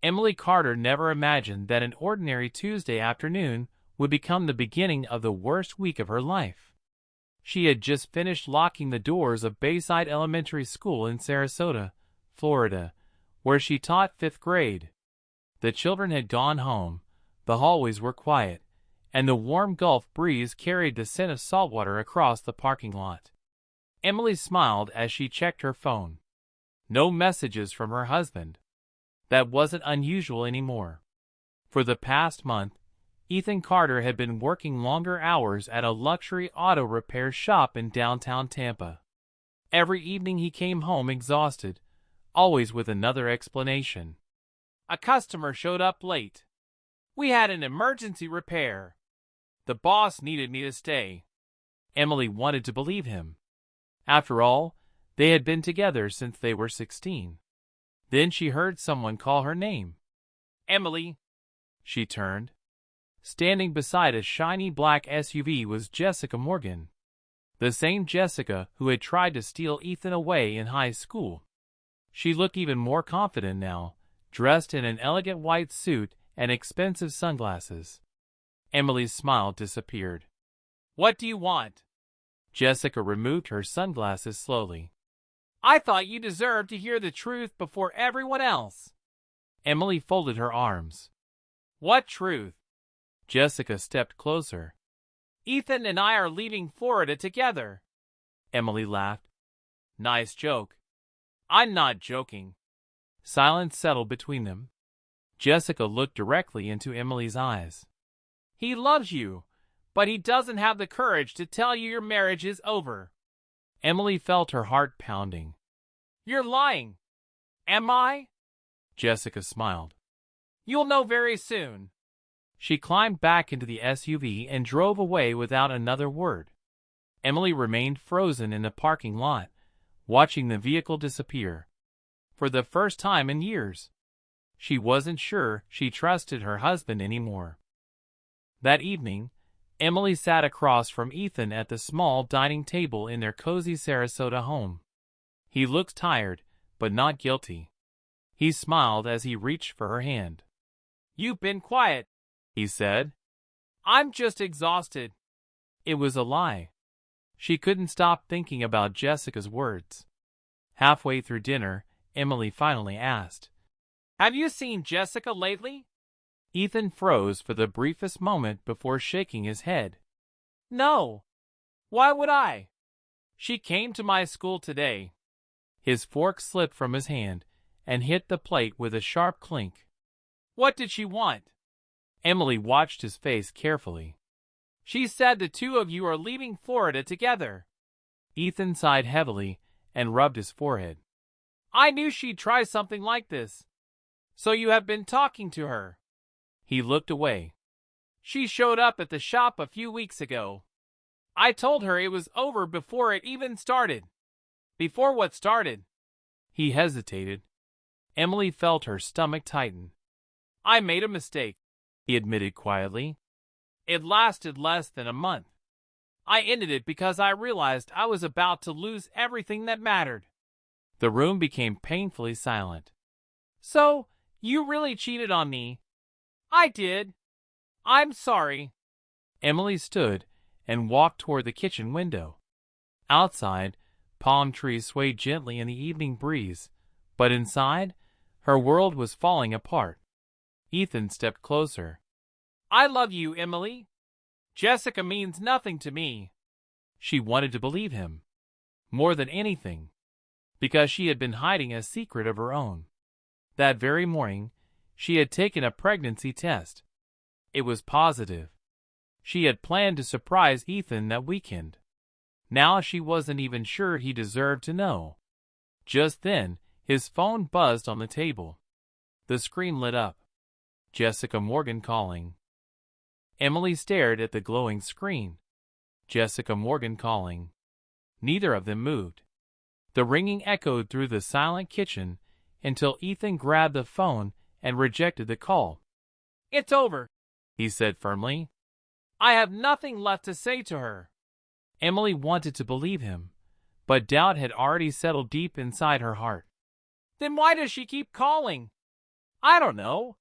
Emily Carter never imagined that an ordinary Tuesday afternoon would become the beginning of the worst week of her life. She had just finished locking the doors of Bayside Elementary School in Sarasota, Florida, where she taught 5th grade. The children had gone home, the hallways were quiet, and the warm Gulf breeze carried the scent of saltwater across the parking lot. Emily smiled as she checked her phone. No messages from her husband. That wasn't unusual anymore. For the past month, Ethan Carter had been working longer hours at a luxury auto repair shop in downtown Tampa. Every evening he came home exhausted, always with another explanation. A customer showed up late. We had an emergency repair. The boss needed me to stay. Emily wanted to believe him. After all, they had been together since they were 16. Then she heard someone call her name. Emily. She turned. Standing beside a shiny black SUV was Jessica Morgan. The same Jessica who had tried to steal Ethan away in high school. She looked even more confident now, dressed in an elegant white suit and expensive sunglasses. Emily's smile disappeared. What do you want? Jessica removed her sunglasses slowly. I thought you deserved to hear the truth before everyone else. Emily folded her arms. What truth? Jessica stepped closer. Ethan and I are leaving Florida together. Emily laughed. Nice joke. I'm not joking. Silence settled between them. Jessica looked directly into Emily's eyes. He loves you, but he doesn't have the courage to tell you your marriage is over. Emily felt her heart pounding. You're lying. Am I? Jessica smiled. You'll know very soon. She climbed back into the SUV and drove away without another word. Emily remained frozen in the parking lot, watching the vehicle disappear. For the first time in years, she wasn't sure she trusted her husband anymore. That evening, Emily sat across from Ethan at the small dining table in their cozy Sarasota home. He looked tired, but not guilty. He smiled as he reached for her hand. You've been quiet, he said. I'm just exhausted. It was a lie. She couldn't stop thinking about Jessica's words. Halfway through dinner, Emily finally asked, Have you seen Jessica lately? Ethan froze for the briefest moment before shaking his head. No. Why would I? She came to my school today. His fork slipped from his hand and hit the plate with a sharp clink. What did she want? Emily watched his face carefully. She said the two of you are leaving Florida together. Ethan sighed heavily and rubbed his forehead. I knew she'd try something like this. So you have been talking to her. He looked away. She showed up at the shop a few weeks ago. I told her it was over before it even started. Before what started? He hesitated. Emily felt her stomach tighten. I made a mistake, he admitted quietly. It lasted less than a month. I ended it because I realized I was about to lose everything that mattered. The room became painfully silent. So, you really cheated on me? I did. I'm sorry. Emily stood and walked toward the kitchen window. Outside, palm trees swayed gently in the evening breeze, but inside, her world was falling apart. Ethan stepped closer. I love you, Emily. Jessica means nothing to me. She wanted to believe him. More than anything. Because she had been hiding a secret of her own. That very morning, she had taken a pregnancy test. It was positive. She had planned to surprise Ethan that weekend. Now she wasn't even sure he deserved to know. Just then, his phone buzzed on the table. The screen lit up. Jessica Morgan calling. Emily stared at the glowing screen. Jessica Morgan calling. Neither of them moved. The ringing echoed through the silent kitchen until Ethan grabbed the phone and rejected the call. It's over, he said firmly. I have nothing left to say to her. Emily wanted to believe him, but doubt had already settled deep inside her heart. Then why does she keep calling? I don't know.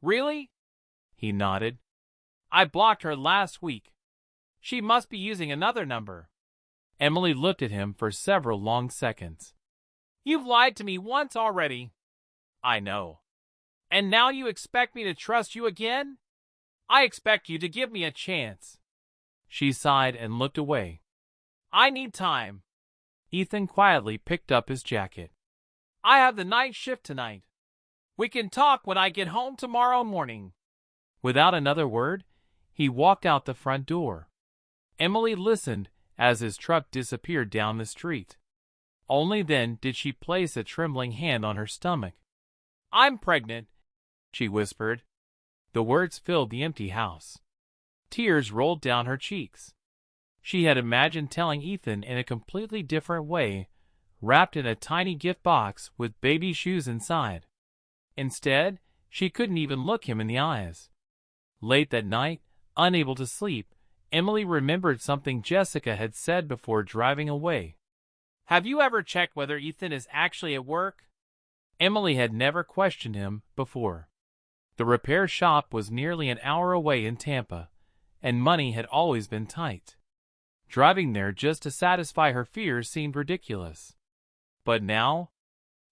Really? He nodded. I blocked her last week. She must be using another number. Emily looked at him for several long seconds. You've lied to me once already. I know. And now you expect me to trust you again? I expect you to give me a chance. She sighed and looked away. I need time. Ethan quietly picked up his jacket. I have the night shift tonight. We can talk when I get home tomorrow morning. Without another word, he walked out the front door. Emily listened as his truck disappeared down the street. Only then did she place a trembling hand on her stomach. I'm pregnant, she whispered. The words filled the empty house. Tears rolled down her cheeks. She had imagined telling Ethan in a completely different way, wrapped in a tiny gift box with baby shoes inside. Instead, she couldn't even look him in the eyes. Late that night, unable to sleep, Emily remembered something Jessica had said before driving away. Have you ever checked whether Ethan is actually at work? Emily had never questioned him before. The repair shop was nearly an hour away in Tampa, and money had always been tight. Driving there just to satisfy her fears seemed ridiculous. But now,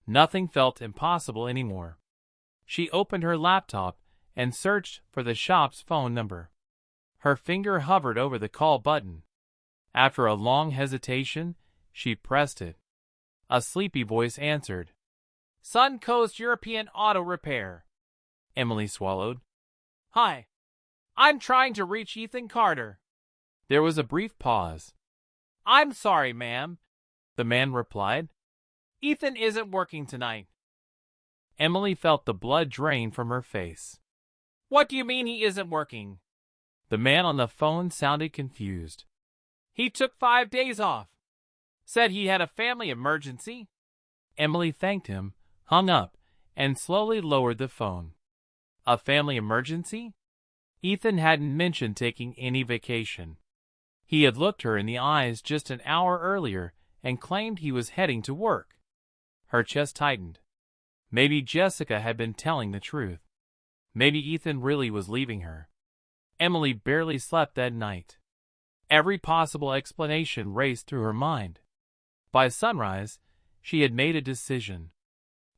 nothing felt impossible anymore. She opened her laptop and searched for the shop's phone number. Her finger hovered over the call button. After a long hesitation, she pressed it. A sleepy voice answered. Suncoast European Auto Repair. Emily swallowed. Hi. I'm trying to reach Ethan Carter. There was a brief pause. I'm sorry, ma'am, the man replied. Ethan isn't working tonight. Emily felt the blood drain from her face. What do you mean he isn't working? The man on the phone sounded confused. He took 5 days off. Said he had a family emergency. Emily thanked him, hung up, and slowly lowered the phone. A family emergency? Ethan hadn't mentioned taking any vacation. He had looked her in the eyes just an hour earlier and claimed he was heading to work. Her chest tightened. Maybe Jessica had been telling the truth. Maybe Ethan really was leaving her. Emily barely slept that night. Every possible explanation raced through her mind. By sunrise, she had made a decision.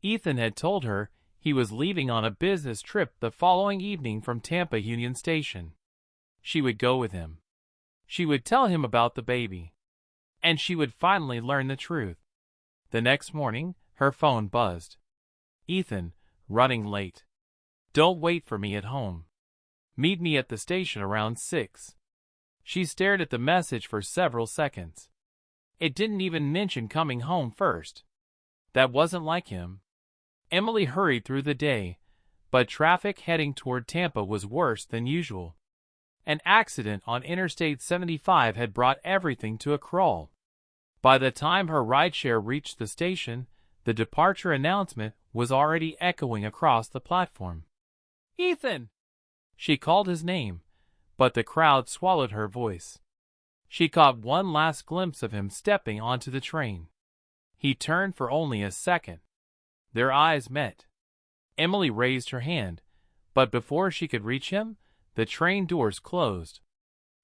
Ethan had told her he was leaving on a business trip the following evening from Tampa Union Station. She would go with him. She would tell him about the baby. And she would finally learn the truth. The next morning, her phone buzzed. Ethan, running late. Don't wait for me at home. Meet me at the station around 6. She stared at the message for several seconds. It didn't even mention coming home first. That wasn't like him. Emily hurried through the day, but traffic heading toward Tampa was worse than usual. An accident on Interstate 75 had brought everything to a crawl. By the time her rideshare reached the station, the departure announcement was already echoing across the platform. Ethan! She called his name, but the crowd swallowed her voice. She caught one last glimpse of him stepping onto the train. He turned for only a second. Their eyes met. Emily raised her hand, but before she could reach him, the train doors closed.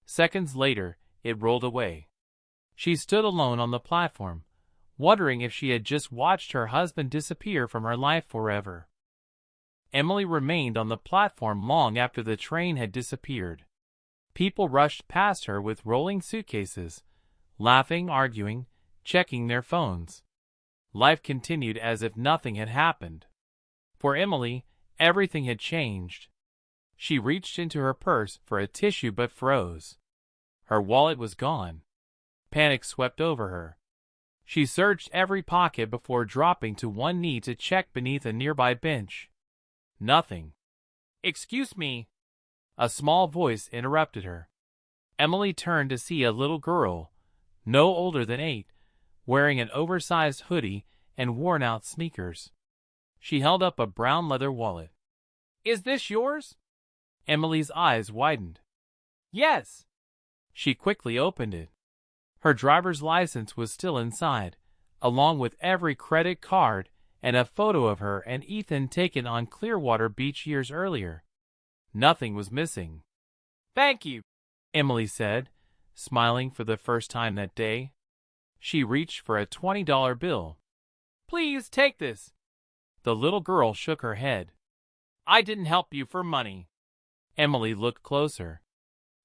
Seconds later, it rolled away. She stood alone on the platform, wondering if she had just watched her husband disappear from her life forever. Emily remained on the platform long after the train had disappeared. People rushed past her with rolling suitcases, laughing, arguing, checking their phones. Life continued as if nothing had happened. For Emily, everything had changed. She reached into her purse for a tissue but froze. Her wallet was gone. Panic swept over her. She searched every pocket before dropping to one knee to check beneath a nearby bench. Nothing. Excuse me. A small voice interrupted her. Emily turned to see a little girl, no older than 8, wearing an oversized hoodie and worn-out sneakers. She held up a brown leather wallet. Is this yours? Emily's eyes widened. Yes. She quickly opened it. Her driver's license was still inside, along with every credit card and a photo of her and Ethan taken on Clearwater Beach years earlier. Nothing was missing. "Thank you," Emily said, smiling for the first time that day. She reached for a $20 bill. "Please take this." The little girl shook her head. "I didn't help you for money." Emily looked closer.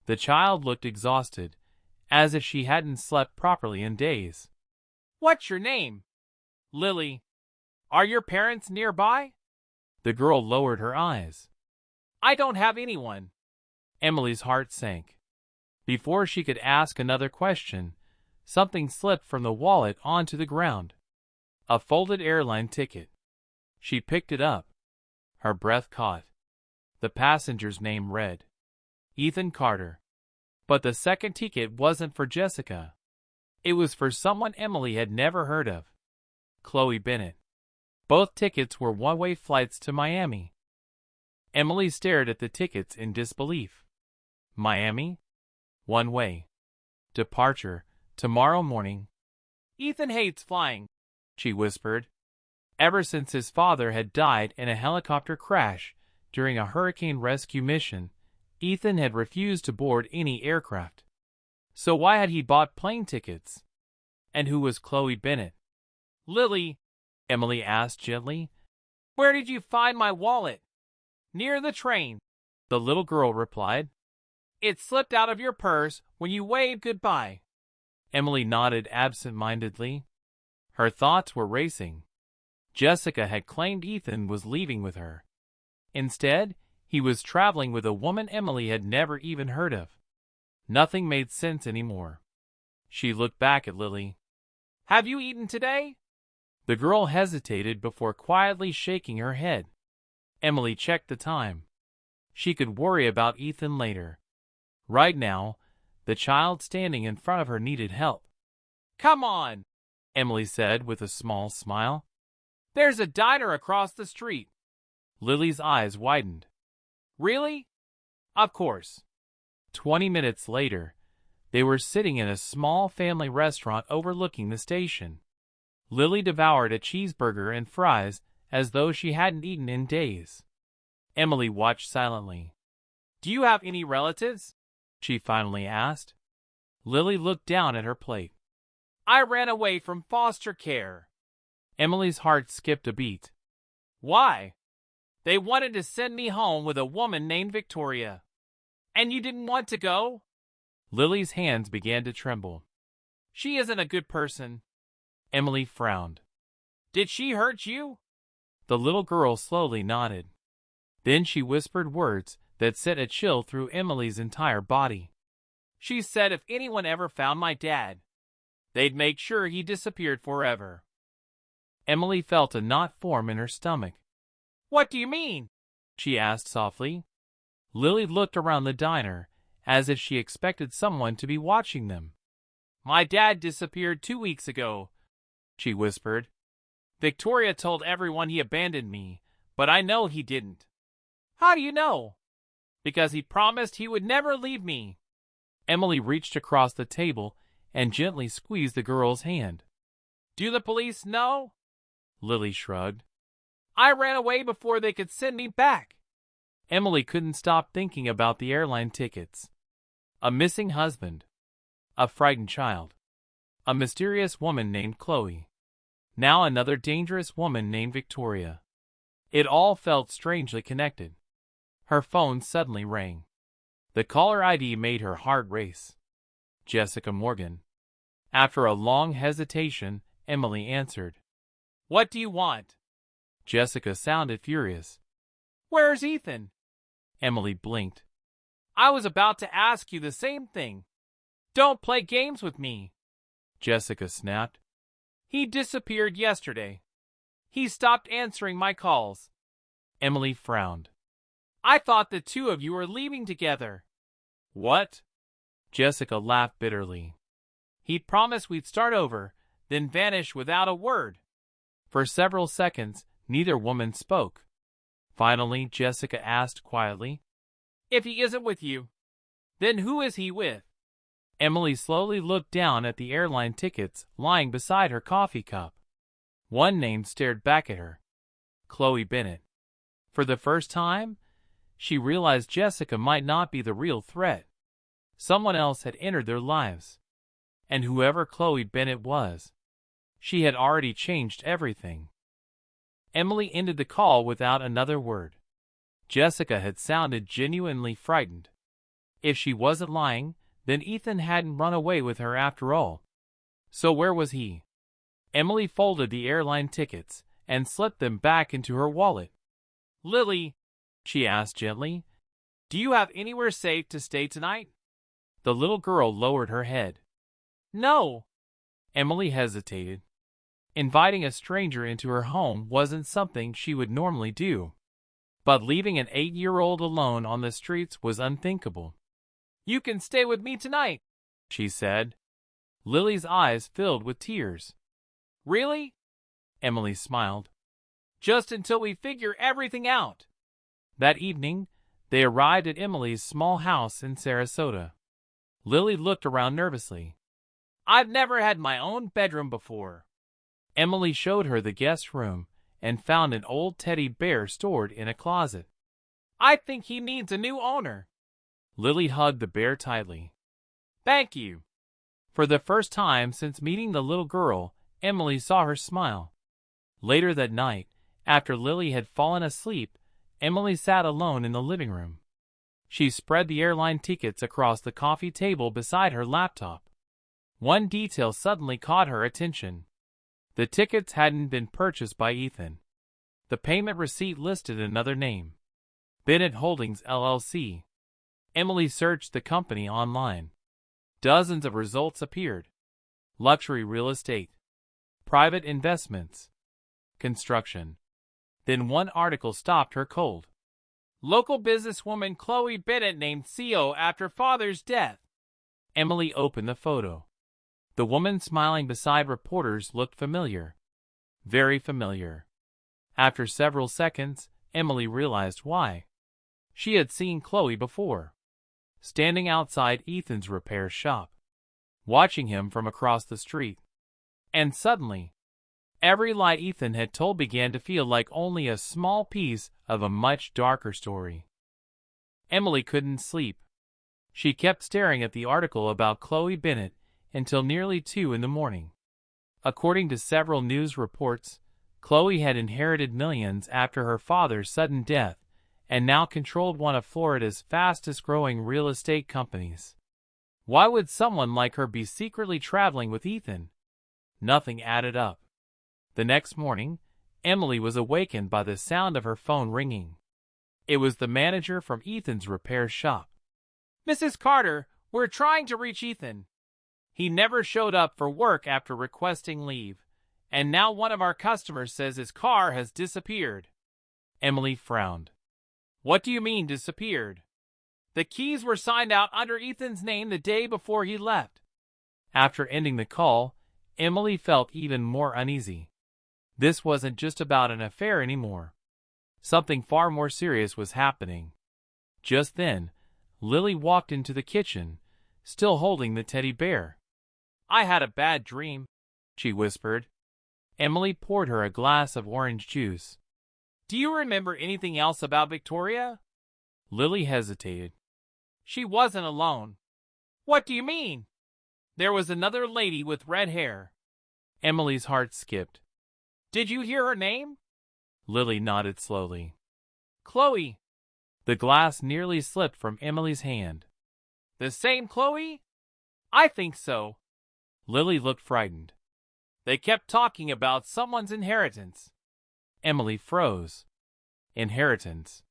The child looked exhausted, as if she hadn't slept properly in days. "What's your name?" "Lily." "Are your parents nearby?" The girl lowered her eyes. "I don't have anyone." Emily's heart sank. Before she could ask another question, something slipped from the wallet onto the ground. A folded airline ticket. She picked it up. Her breath caught. The passenger's name read, Ethan Carter. But the second ticket wasn't for Jessica. It was for someone Emily had never heard of. Chloe Bennett. Both tickets were one-way flights to Miami. Emily stared at the tickets in disbelief. Miami? One way. Departure, tomorrow morning. "Ethan hates flying," she whispered. Ever since his father had died in a helicopter crash during a hurricane rescue mission, Ethan had refused to board any aircraft. So why had he bought plane tickets? And who was Chloe Bennett? "Lily," Emily asked gently, "where did you find my wallet?" "Near the train," the little girl replied. "It slipped out of your purse when you waved goodbye." Emily nodded absent-mindedly. Her thoughts were racing. Jessica had claimed Ethan was leaving with her. Instead, he was traveling with a woman Emily had never even heard of. Nothing made sense anymore. She looked back at Lily. "Have you eaten today?" The girl hesitated before quietly shaking her head. Emily checked the time. She could worry about Ethan later. Right now, the child standing in front of her needed help. "Come on," Emily said with a small smile. "There's a diner across the street." Lily's eyes widened. "Really?" "Of course." 20 minutes later, they were sitting in a small family restaurant overlooking the station. Lily devoured a cheeseburger and fries as though she hadn't eaten in days. Emily watched silently. "Do you have any relatives?" she finally asked. Lily looked down at her plate. "I ran away from foster care." Emily's heart skipped a beat. "Why?" "They wanted to send me home with a woman named Victoria." "And you didn't want to go?" Lily's hands began to tremble. "She isn't a good person." Emily frowned. "Did she hurt you?" The little girl slowly nodded. Then she whispered words that sent a chill through Emily's entire body. "She said if anyone ever found my dad, they'd make sure he disappeared forever." Emily felt a knot form in her stomach. "What do you mean?" she asked softly. Lily looked around the diner as if she expected someone to be watching them. "My dad disappeared 2 weeks ago," she whispered. "Victoria told everyone he abandoned me, but I know he didn't." "How do you know?" "Because he promised he would never leave me." Emily reached across the table and gently squeezed the girl's hand. "Do the police know?" Lily shrugged. "I ran away before they could send me back." Emily couldn't stop thinking about the airline tickets. A missing husband. A frightened child. A mysterious woman named Chloe. Now another dangerous woman named Victoria. It all felt strangely connected. Her phone suddenly rang. The caller ID made her heart race. Jessica Morgan. After a long hesitation, Emily answered. "What do you want?" Jessica sounded furious. "Where's Ethan?" Emily blinked. "I was about to ask you the same thing. Don't play games with me," Jessica snapped. "He disappeared yesterday. He stopped answering my calls." Emily frowned. "I thought the two of you were leaving together." "What?" Jessica laughed bitterly. "He'd promised we'd start over, then vanish without a word." For several seconds, neither woman spoke. Finally, Jessica asked quietly, "If he isn't with you, then who is he with?" Emily slowly looked down at the airline tickets lying beside her coffee cup. One name stared back at her. Chloe Bennett. For the first time, she realized Jessica might not be the real threat. Someone else had entered their lives. And whoever Chloe Bennett was, she had already changed everything. Emily ended the call without another word. Jessica had sounded genuinely frightened. If she wasn't lying, then Ethan hadn't run away with her after all. So where was he? Emily folded the airline tickets and slipped them back into her wallet. "Lily," she asked gently, "do you have anywhere safe to stay tonight?" The little girl lowered her head. "No." Emily hesitated. Inviting a stranger into her home wasn't something she would normally do. But leaving an 8-year-old alone on the streets was unthinkable. "You can stay with me tonight," she said. Lily's eyes filled with tears. "Really?" Emily smiled. "Just until we figure everything out." That evening, they arrived at Emily's small house in Sarasota. Lily looked around nervously. "I've never had my own bedroom before." Emily showed her the guest room and found an old teddy bear stored in a closet. "I think he needs a new owner." Lily hugged the bear tightly. "Thank you." For the first time since meeting the little girl, Emily saw her smile. Later that night, after Lily had fallen asleep, Emily sat alone in the living room. She spread the airline tickets across the coffee table beside her laptop. One detail suddenly caught her attention. The tickets hadn't been purchased by Ethan. The payment receipt listed another name. Bennett Holdings, LLC. Emily searched the company online. Dozens of results appeared. Luxury real estate. Private investments. Construction. Then one article stopped her cold. "Local businesswoman Chloe Bennett named CEO after father's death." Emily opened the photo. The woman smiling beside reporters looked familiar. Very familiar. After several seconds, Emily realized why. She had seen Chloe before, standing outside Ethan's repair shop, watching him from across the street. And suddenly, every lie Ethan had told began to feel like only a small piece of a much darker story. Emily couldn't sleep. She kept staring at the article about Chloe Bennett until nearly 2 in the morning. According to several news reports, Chloe had inherited millions after her father's sudden death and now controlled one of Florida's fastest-growing real estate companies. Why would someone like her be secretly traveling with Ethan? Nothing added up. The next morning, Emily was awakened by the sound of her phone ringing. It was the manager from Ethan's repair shop. "Mrs. Carter, we're trying to reach Ethan. He never showed up for work after requesting leave, and now one of our customers says his car has disappeared." Emily frowned. "What do you mean disappeared?" "The keys were signed out under Ethan's name the day before he left." After ending the call, Emily felt even more uneasy. This wasn't just about an affair anymore. Something far more serious was happening. Just then, Lily walked into the kitchen, still holding the teddy bear. "I had a bad dream," she whispered. Emily poured her a glass of orange juice. "Do you remember anything else about Victoria?" Lily hesitated. "She wasn't alone." "What do you mean?" "There was another lady with red hair." Emily's heart skipped. "Did you hear her name?" Lily nodded slowly. "Chloe." The glass nearly slipped from Emily's hand. "The same Chloe?" "I think so." Lily looked frightened. "They kept talking about someone's inheritance." Emily froze. Inheritance.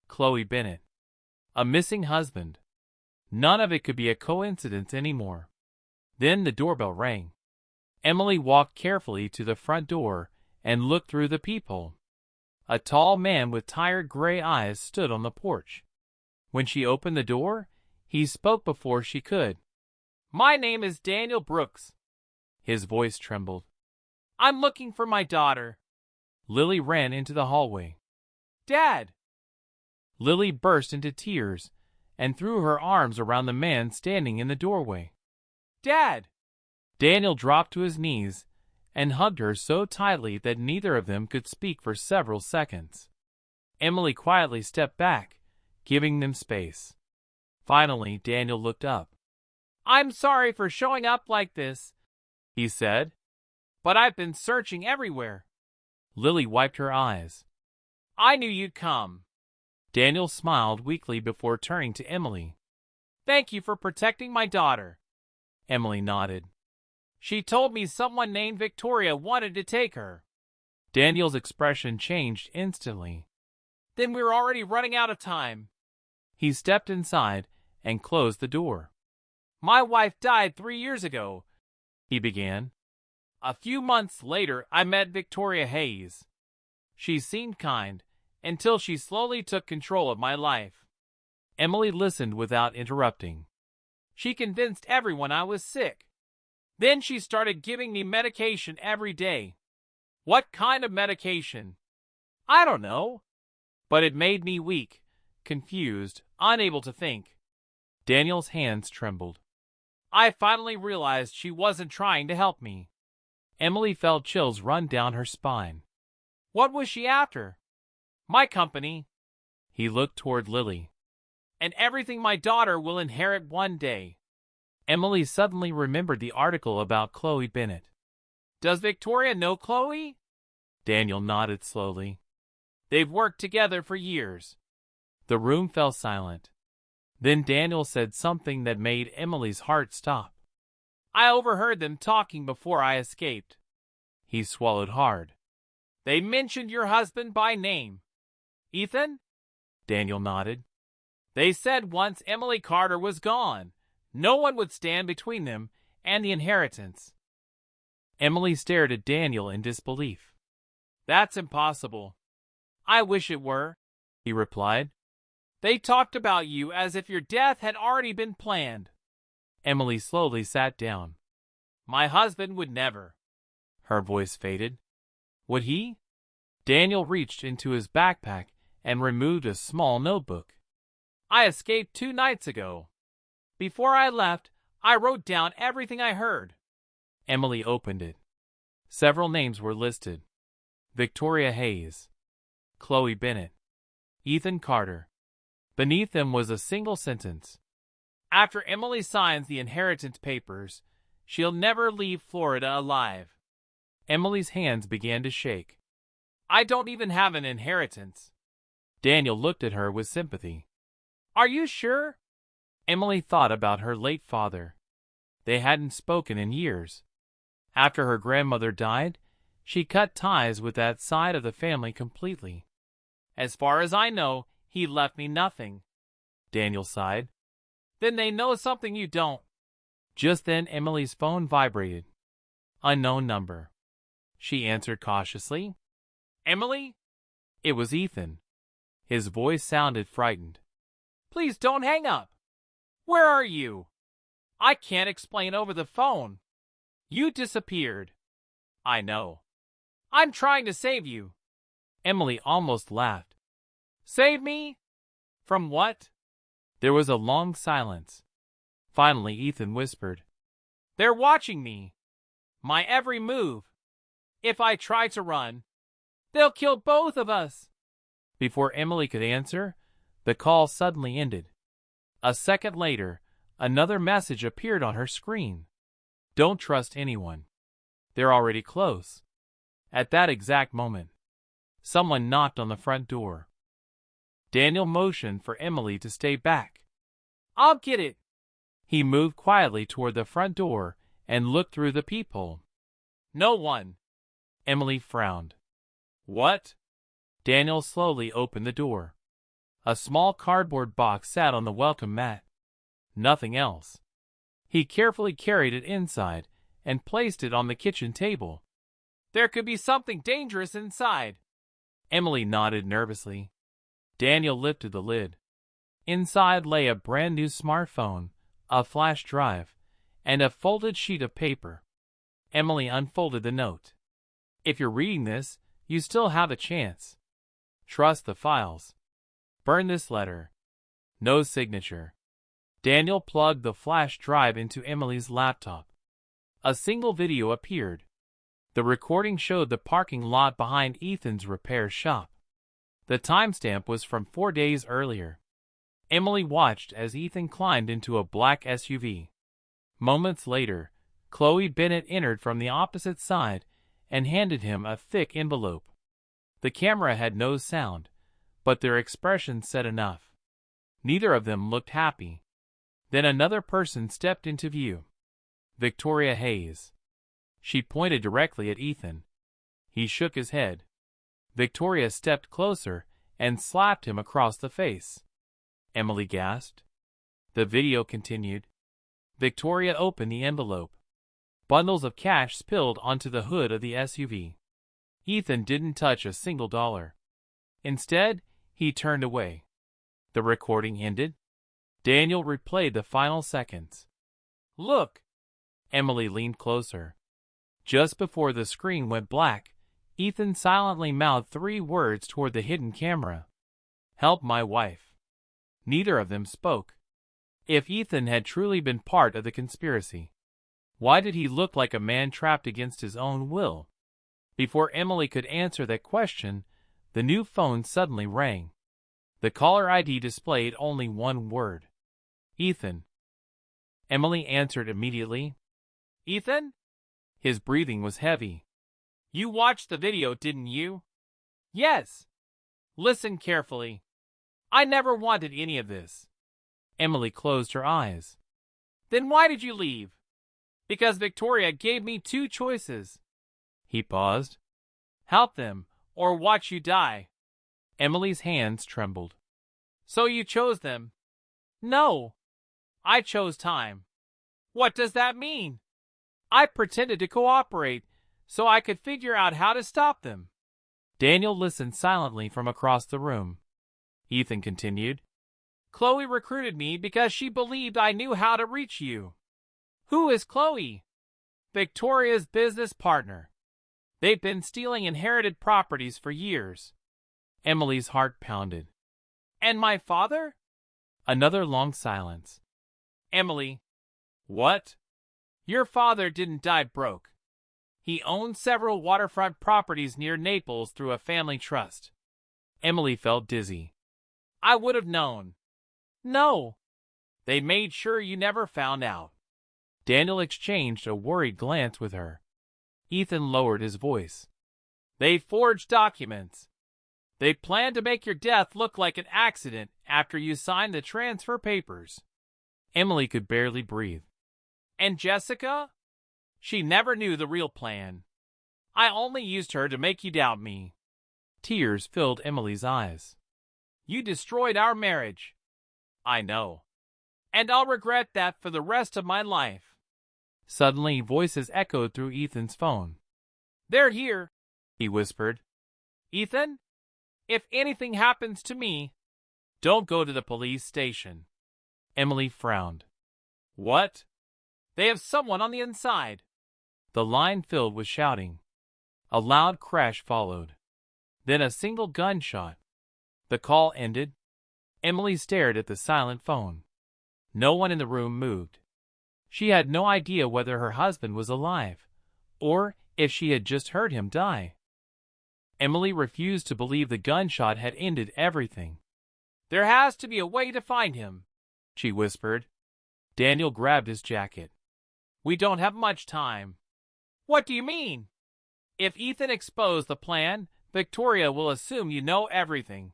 Chloe Bennett. A missing husband. None of it could be a coincidence anymore. Then the doorbell rang. Emily walked carefully to the front door and looked through the peephole. A tall man with tired gray eyes stood on the porch. When she opened the door, he spoke before she could. "My name is Daniel Brooks." His voice trembled. "I'm looking for my daughter." Lily ran into the hallway. "Dad!" Lily burst into tears and threw her arms around the man standing in the doorway. "Dad!" Daniel dropped to his knees and hugged her so tightly that neither of them could speak for several seconds. Emily quietly stepped back, giving them space. Finally, Daniel looked up. "I'm sorry for showing up like this," he said, "but I've been searching everywhere." Lily wiped her eyes. "I knew you'd come." Daniel smiled weakly before turning to Emily. "Thank you for protecting my daughter." Emily nodded. "She told me someone named Victoria wanted to take her." Daniel's expression changed instantly. "Then we're already running out of time." He stepped inside and closed the door. "My wife died 3 years ago," he began. "A few months later, I met Victoria Hayes. She seemed kind, until she slowly took control of my life." Emily listened without interrupting. "She convinced everyone I was sick. Then she started giving me medication every day." "What kind of medication?" "I don't know. But it made me weak, confused, unable to think." Daniel's hands trembled. "I finally realized she wasn't trying to help me." Emily felt chills run down her spine. "What was she after?" "My company." He looked toward Lily. "And everything my daughter will inherit one day." Emily suddenly remembered the article about Chloe Bennett. "Does Victoria know Chloe?" Daniel nodded slowly. "They've worked together for years." The room fell silent. Then Daniel said something that made Emily's heart stop. "I overheard them talking before I escaped." He swallowed hard. "They mentioned your husband by name." "Ethan?" Daniel nodded. "They said once Emily Carter was gone, no one would stand between them and the inheritance." Emily stared at Daniel in disbelief. "That's impossible." "I wish it were," he replied. "They talked about you as if your death had already been planned." Emily slowly sat down. "My husband would never." Her voice faded. "Would he?" Daniel reached into his backpack and removed a small notebook. "I escaped 2 nights ago. Before I left, I wrote down everything I heard." Emily opened it. Several names were listed. Victoria Hayes, Chloe Bennett, Ethan Carter. Beneath them was a single sentence. "After Emily signs the inheritance papers, she'll never leave Florida alive." Emily's hands began to shake. "I don't even have an inheritance." Daniel looked at her with sympathy. "Are you sure?" Emily thought about her late father. They hadn't spoken in years. After her grandmother died, she cut ties with that side of the family completely. "As far as I know, he left me nothing." Daniel sighed. "Then they know something you don't." Just then Emily's phone vibrated. Unknown number. She answered cautiously. "Emily?" It was Ethan. His voice sounded frightened. "Please don't hang up." "Where are you?" "I can't explain over the phone." "You disappeared." "I know." "I'm trying to save you." Emily almost laughed. "Save me? From what?" There was a long silence. Finally Ethan whispered, "They're watching me. My every move. If I try to run, they'll kill both of us." Before Emily could answer, the call suddenly ended. A second later, another message appeared on her screen. "Don't trust anyone. They're already close." At that exact moment, someone knocked on the front door. Daniel motioned for Emily to stay back. "I'll get it." He moved quietly toward the front door and looked through the peephole. "No one." Emily frowned. "What?" Daniel slowly opened the door. A small cardboard box sat on the welcome mat. Nothing else. He carefully carried it inside and placed it on the kitchen table. "There could be something dangerous inside." Emily nodded nervously. Daniel lifted the lid. Inside lay a brand new smartphone, a flash drive, and a folded sheet of paper. Emily unfolded the note. "If you're reading this, you still have a chance. Trust the files. Burn this letter. No signature." Daniel plugged the flash drive into Emily's laptop. A single video appeared. The recording showed the parking lot behind Ethan's repair shop. The timestamp was from 4 days earlier. Emily watched as Ethan climbed into a black SUV. Moments later, Chloe Bennett entered from the opposite side and handed him a thick envelope. The camera had no sound, but their expressions said enough. Neither of them looked happy. Then another person stepped into view. Victoria Hayes. She pointed directly at Ethan. He shook his head. Victoria stepped closer and slapped him across the face. Emily gasped. The video continued. Victoria opened the envelope. Bundles of cash spilled onto the hood of the SUV. Ethan didn't touch a single dollar. Instead, he turned away. The recording ended. Daniel replayed the final seconds. Look! Emily leaned closer. Just before the screen went black, Ethan silently mouthed 3 words toward the hidden camera. Help my wife. Neither of them spoke. If Ethan had truly been part of the conspiracy, why did he look like a man trapped against his own will? Before Emily could answer that question, the new phone suddenly rang. The caller ID displayed only 1 word. Ethan. Emily answered immediately. Ethan? His breathing was heavy. You watched the video, didn't you? Yes. Listen carefully. I never wanted any of this. Emily closed her eyes. Then why did you leave? Because Victoria gave me 2 choices. He paused. Help them, or watch you die. Emily's hands trembled. So you chose them? No. I chose time. What does that mean? I pretended to cooperate so I could figure out how to stop them. Daniel listened silently from across the room. Ethan continued. Chloe recruited me because she believed I knew how to reach you. Who is Chloe? Victoria's business partner. They've been stealing inherited properties for years. Emily's heart pounded. And my father? Another long silence. Emily. What? Your father didn't die broke. He owned several waterfront properties near Naples through a family trust. Emily felt dizzy. I would have known. No. They made sure you never found out. Daniel exchanged a worried glance with her. Ethan lowered his voice. They forged documents. They planned to make your death look like an accident after you signed the transfer papers. Emily could barely breathe. And Jessica? She never knew the real plan. I only used her to make you doubt me. Tears filled Emily's eyes. You destroyed our marriage. I know. And I'll regret that for the rest of my life. Suddenly, voices echoed through Ethan's phone. They're here, he whispered. Ethan, if anything happens to me, don't go to the police station. Emily frowned. What? They have someone on the inside. The line filled with shouting. A loud crash followed. Then a single gunshot. The call ended. Emily stared at the silent phone. No one in the room moved. She had no idea whether her husband was alive, or if she had just heard him die. Emily refused to believe the gunshot had ended everything. There has to be a way to find him, she whispered. Daniel grabbed his jacket. We don't have much time. What do you mean? If Ethan exposed the plan, Victoria will assume you know everything.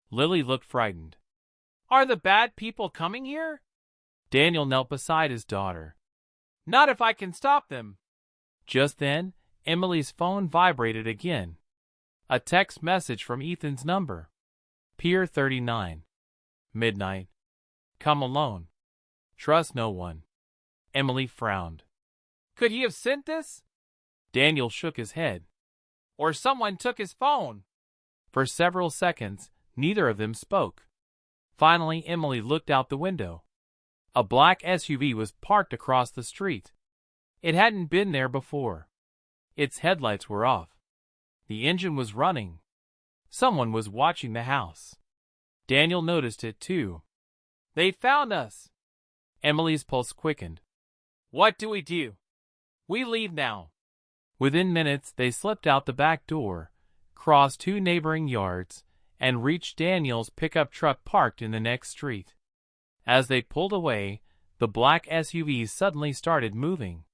Lily looked frightened. Are the bad people coming here? Daniel knelt beside his daughter. Not if I can stop them. Just then, Emily's phone vibrated again. A text message from Ethan's number. Pier 39. Midnight. Come alone. Trust no one. Emily frowned. Could he have sent this? Daniel shook his head. Or someone took his phone. For several seconds, neither of them spoke. Finally, Emily looked out the window. A black SUV was parked across the street. It hadn't been there before. Its headlights were off. The engine was running. Someone was watching the house. Daniel noticed it too. They found us. Emily's pulse quickened. What do? We leave now. Within minutes, they slipped out the back door, crossed 2 neighboring yards, and reached Daniel's pickup truck parked in the next street. As they pulled away, the black SUV suddenly started moving.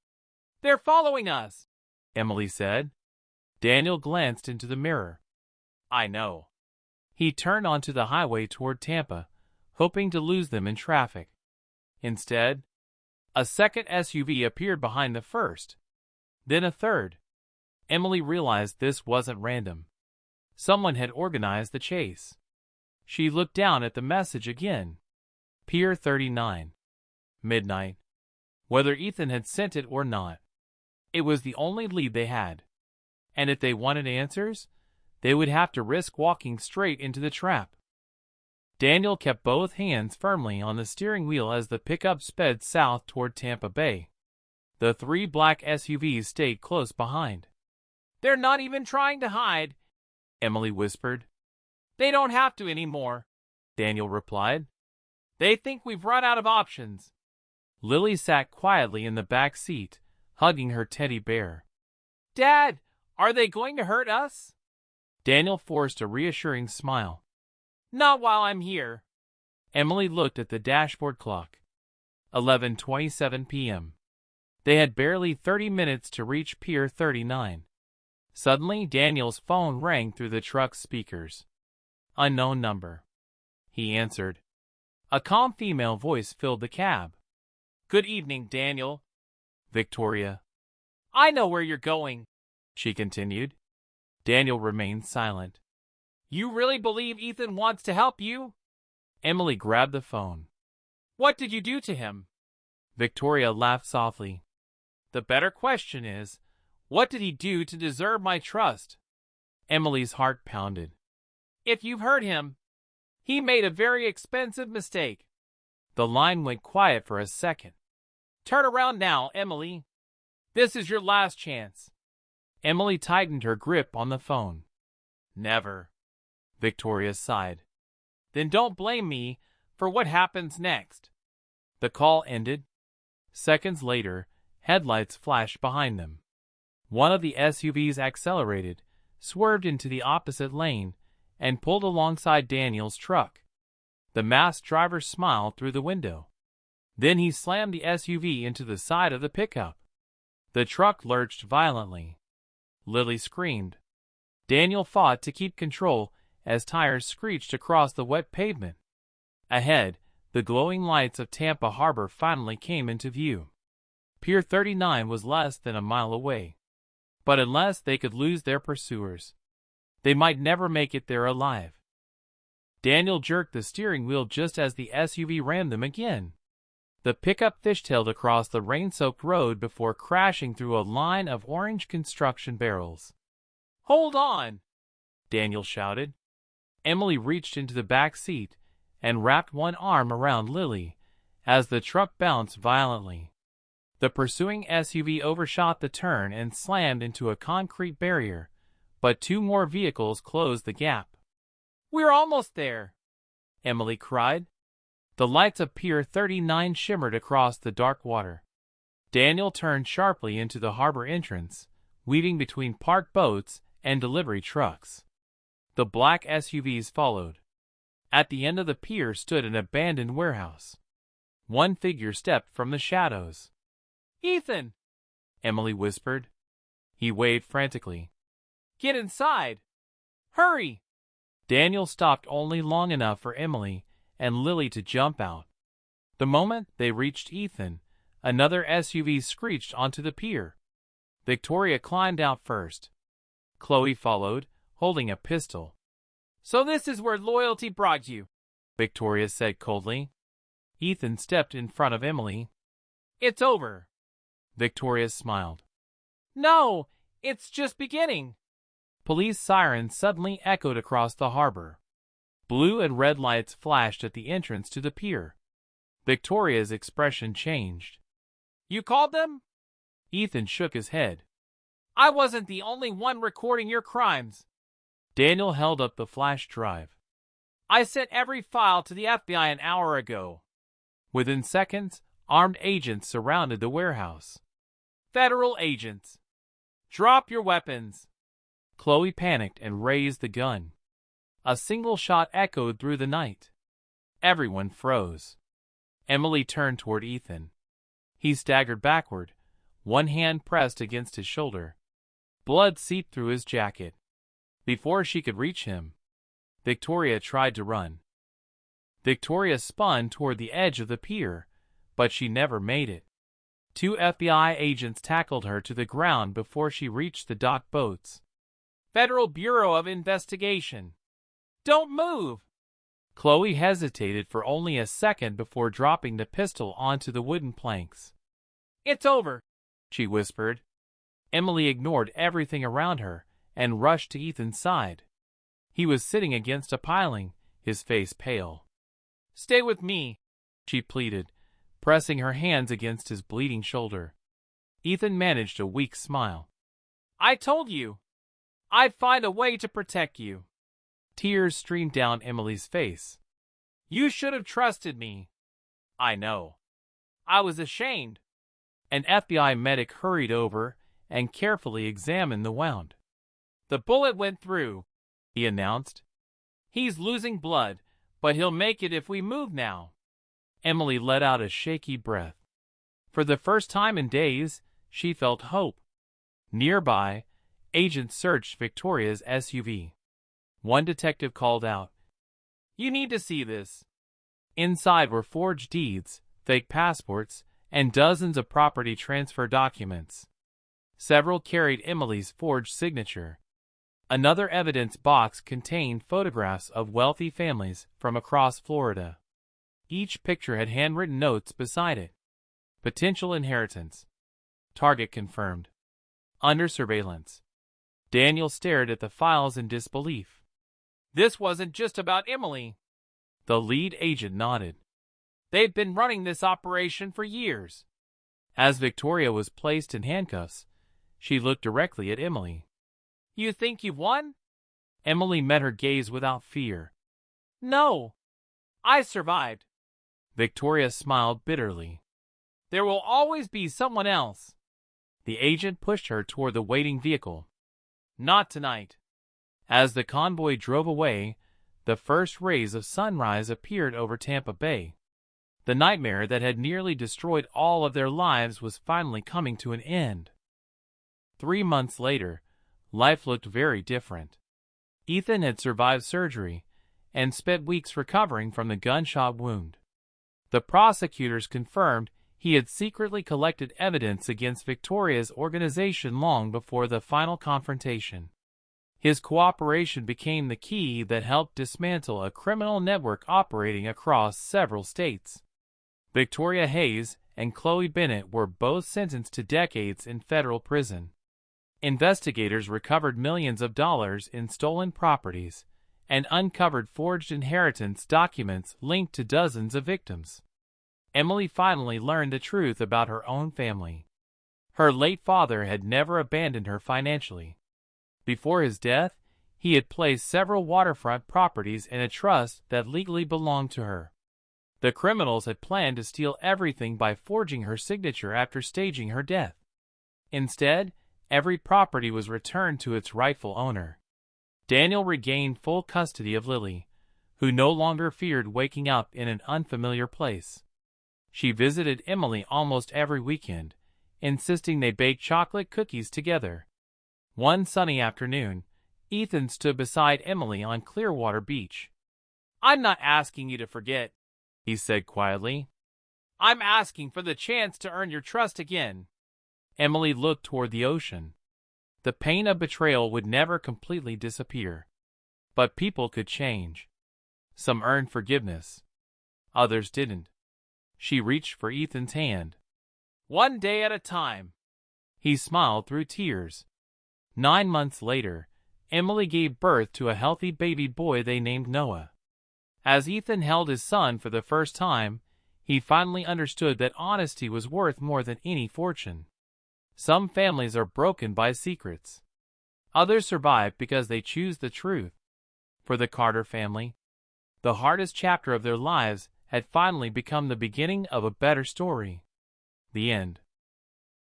"They're following us," Emily said. Daniel glanced into the mirror. "I know." He turned onto the highway toward Tampa, hoping to lose them in traffic. Instead, a second SUV appeared behind the first. Then a third. Emily realized this wasn't random. Someone had organized the chase. She looked down at the message again. Pier 39. Midnight. Whether Ethan had sent it or not, it was the only lead they had. And if they wanted answers, they would have to risk walking straight into the trap. Daniel kept both hands firmly on the steering wheel as the pickup sped south toward Tampa Bay. The 3 black SUVs stayed close behind. "They're not even trying to hide," Emily whispered. "They don't have to anymore," Daniel replied. "They think we've run out of options." Lily sat quietly in the back seat, hugging her teddy bear. "Dad, are they going to hurt us?" Daniel forced a reassuring smile. "Not while I'm here." Emily looked at the dashboard clock. 11:27 p.m. They had barely 30 minutes to reach Pier 39. Suddenly, Daniel's phone rang through the truck's speakers. "Unknown number." He answered. A calm female voice filled the cab. "Good evening, Daniel." "Victoria." "I know where you're going," she continued. Daniel remained silent. "You really believe Ethan wants to help you?" Emily grabbed the phone. "What did you do to him?" Victoria laughed softly. "The better question is, what did he do to deserve my trust?" Emily's heart pounded. "If you've heard him, he made a very expensive mistake." The line went quiet for a second. "Turn around now, Emily. This is your last chance." Emily tightened her grip on the phone. "Never." Victoria sighed. "Then don't blame me for what happens next." The call ended. Seconds later, headlights flashed behind them. One of the SUVs accelerated, swerved into the opposite lane, and pulled alongside Daniel's truck. The masked driver smiled through the window. Then he slammed the SUV into the side of the pickup. The truck lurched violently. Lily screamed. Daniel fought to keep control as tires screeched across the wet pavement. Ahead, the glowing lights of Tampa Harbor finally came into view. Pier 39 was less than a mile away. But unless they could lose their pursuers, they might never make it there alive. Daniel jerked the steering wheel just as the SUV rammed them again. The pickup fishtailed across the rain-soaked road before crashing through a line of orange construction barrels. "Hold on!" Daniel shouted. Emily reached into the back seat and wrapped one arm around Lily as the truck bounced violently. The pursuing SUV overshot the turn and slammed into a concrete barrier, but 2 more vehicles closed the gap. "We're almost there!" Emily cried. The lights of Pier 39 shimmered across the dark water. Daniel turned sharply into the harbor entrance, weaving between parked boats and delivery trucks. The black SUVs followed. At the end of the pier stood an abandoned warehouse. One figure stepped from the shadows. "Ethan!" Emily whispered. He waved frantically. "Get inside! Hurry!" Daniel stopped only long enough for Emily and Lily to jump out. The moment they reached Ethan, another SUV screeched onto the pier. Victoria climbed out first. Chloe followed, holding a pistol. "So this is where loyalty brought you," Victoria said coldly. Ethan stepped in front of Emily. "It's over." Victoria smiled. "No, it's just beginning." Police sirens suddenly echoed across the harbor. Blue and red lights flashed at the entrance to the pier. Victoria's expression changed. "You called them?" Ethan shook his head. "I wasn't the only one recording your crimes." Daniel held up the flash drive. "I sent every file to the FBI an hour ago." Within seconds, armed agents surrounded the warehouse. "Federal agents." Drop your weapons! Chloe panicked and raised the gun. A single shot echoed through the night. Everyone froze. Emily turned toward Ethan. He staggered backward, one hand pressed against his shoulder. Blood seeped through his jacket. Before she could reach him, Victoria tried to run. Victoria spun toward the edge of the pier, but she never made it. 2 FBI agents tackled her to the ground before she reached the dock boats. Federal Bureau of Investigation. Don't move! Chloe hesitated for only a second before dropping the pistol onto the wooden planks. It's over, she whispered. Emily ignored everything around her and rushed to Ethan's side. He was sitting against a piling, his face pale. Stay with me, she pleaded, pressing her hands against his bleeding shoulder. Ethan managed a weak smile. I told you, I'd find a way to protect you. Tears streamed down Emily's face. You should have trusted me. I know. I was ashamed. An FBI medic hurried over and carefully examined the wound. The bullet went through, he announced. He's losing blood, but he'll make it if we move now. Emily let out a shaky breath. For the first time in days, she felt hope. Nearby, agents searched Victoria's SUV. One detective called out, You need to see this. Inside were forged deeds, fake passports, and dozens of property transfer documents. Several carried Emily's forged signature. Another evidence box contained photographs of wealthy families from across Florida. Each picture had handwritten notes beside it. Potential inheritance. Target confirmed. Under surveillance. Daniel stared at the files in disbelief. This wasn't just about Emily. The lead agent nodded. They've been running this operation for years. As Victoria was placed in handcuffs, she looked directly at Emily. You think you've won? Emily met her gaze without fear. No. I survived. Victoria smiled bitterly. There will always be someone else. The agent pushed her toward the waiting vehicle. Not tonight. As the convoy drove away, the first rays of sunrise appeared over Tampa Bay. The nightmare that had nearly destroyed all of their lives was finally coming to an end. 3 months later, life looked very different. Ethan had survived surgery and spent weeks recovering from the gunshot wound. The prosecutors confirmed he had secretly collected evidence against Victoria's organization long before the final confrontation. His cooperation became the key that helped dismantle a criminal network operating across several states. Victoria Hayes and Chloe Bennett were both sentenced to decades in federal prison. Investigators recovered millions of dollars in stolen properties and uncovered forged inheritance documents linked to dozens of victims. Emily finally learned the truth about her own family. Her late father had never abandoned her financially. Before his death, he had placed several waterfront properties in a trust that legally belonged to her. The criminals had planned to steal everything by forging her signature after staging her death. Instead, every property was returned to its rightful owner. Daniel regained full custody of Lily, who no longer feared waking up in an unfamiliar place. She visited Emily almost every weekend, insisting they bake chocolate cookies together. One sunny afternoon, Ethan stood beside Emily on Clearwater Beach. I'm not asking you to forget, he said quietly. I'm asking for the chance to earn your trust again. Emily looked toward the ocean. The pain of betrayal would never completely disappear. But people could change. Some earned forgiveness. Others didn't. She reached for Ethan's hand. One day at a time. He smiled through tears. 9 months later, Emily gave birth to a healthy baby boy they named Noah. As Ethan held his son for the first time, he finally understood that honesty was worth more than any fortune. Some families are broken by secrets. Others survive because they choose the truth. For the Carter family, the hardest chapter of their lives had finally become the beginning of a better story. The end.